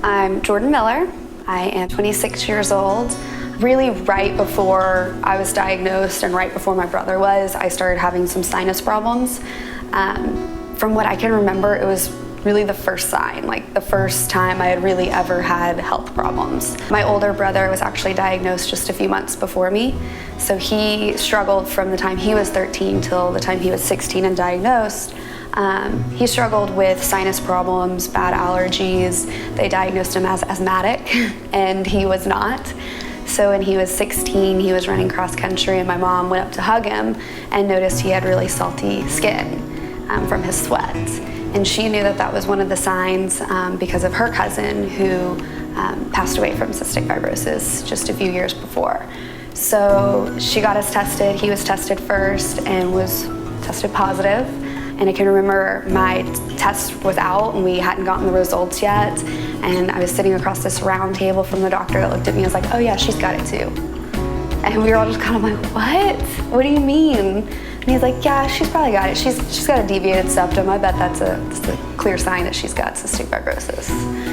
I'm Jordan Miller. I am 26 years old. Really right before I was diagnosed and right before my brother was, I started having some sinus problems. From what I can remember, it was really the first sign, like the first time I had really ever had health problems. My older brother was actually diagnosed just a few months before me, so he struggled from the time he was 13 till the time he was 16 and diagnosed. He struggled with sinus problems, bad allergies. They diagnosed him as asthmatic, and he was not. So when he was 16, he was running cross country, and my mom went up to hug him and noticed he had really salty skin from his sweat. And she knew that that was one of the signs because of her cousin who passed away from cystic fibrosis just a few years before. So she got us tested. He was tested first and was tested positive. And I can remember my test was out and we hadn't gotten the results yet. And I was sitting across this round table from the doctor that looked at me and was like, oh yeah, she's got it too. And we were all just kind of like, what? What do you mean? And he's like, yeah, she's probably got it. She's got a deviated septum. I bet that's a clear sign that she's got cystic fibrosis.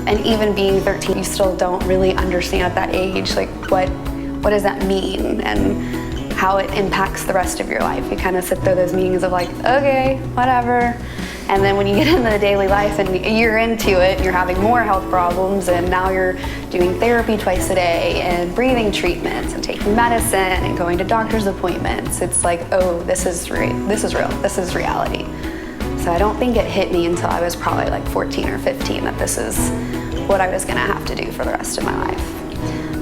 And even being 13, you still don't really understand at that age, like what does that mean? And how it impacts the rest of your life. You kind of sit through those meetings of like, okay, whatever. And then when you get into the daily life and you're into it, you're having more health problems, and now you're doing therapy twice a day and breathing treatments and taking medicine and going to doctor's appointments. It's like, oh, this is real, this is reality. So I don't think it hit me until I was probably like 14 or 15 that this is what I was gonna have to do for the rest of my life.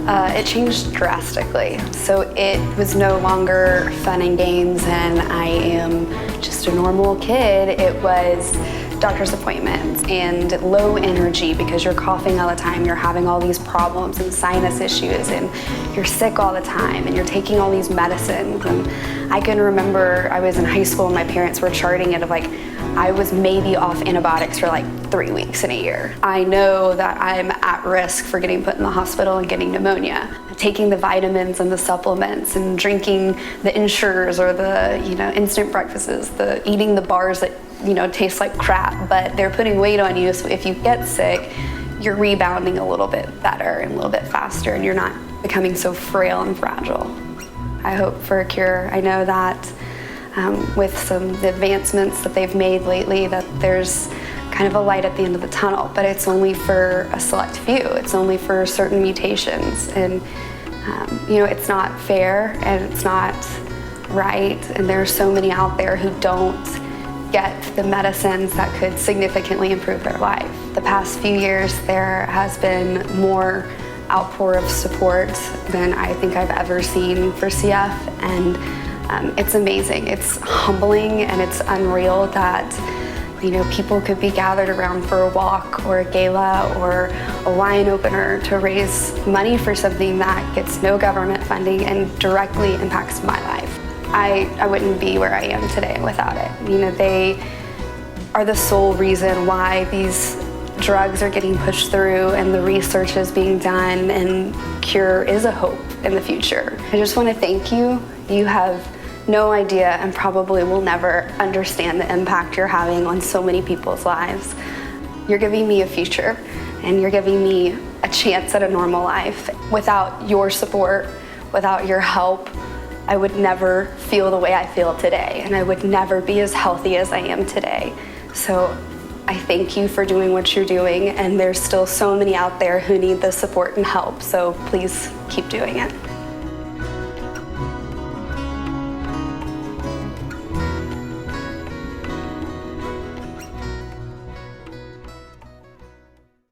It changed drastically. So it was no longer fun and games and I am just a normal kid. It was doctor's appointments and low energy because you're coughing all the time, you're having all these problems and sinus issues, and you're sick all the time and you're taking all these medicines. And I can remember I was in high school and my parents were charting it of like, I was maybe off antibiotics for like 3 weeks in a year. I know that I'm at risk for getting put in the hospital and getting pneumonia. Taking the vitamins and the supplements and drinking the Ensures or the instant breakfasts, eating the bars that taste like crap, but they're putting weight on you, so if you get sick, you're rebounding a little bit better and a little bit faster and you're not becoming so frail and fragile. I hope for a cure. I know that with some of the advancements that they've made lately, that there's kind of a light at the end of the tunnel, but it's only for a select few. It's only for certain mutations, and it's not fair and it's not right, and there are so many out there who don't get the medicines that could significantly improve their life. The past few years, there has been more outpour of support than I think I've ever seen for CF, and it's amazing. It's humbling and it's unreal that people could be gathered around for a walk or a gala or a wine opener to raise money for something that gets no government funding and directly impacts my life. I wouldn't be where I am today without it. They are the sole reason why these drugs are getting pushed through and the research is being done and cure is a hope in the future. I just want to thank you. You have no idea and probably will never understand the impact you're having on so many people's lives. You're giving me a future and you're giving me a chance at a normal life. Without your support, without your help, I would never feel the way I feel today, and I would never be as healthy as I am today. So I thank you for doing what you're doing, and there's still so many out there who need the support and help, so please keep doing it.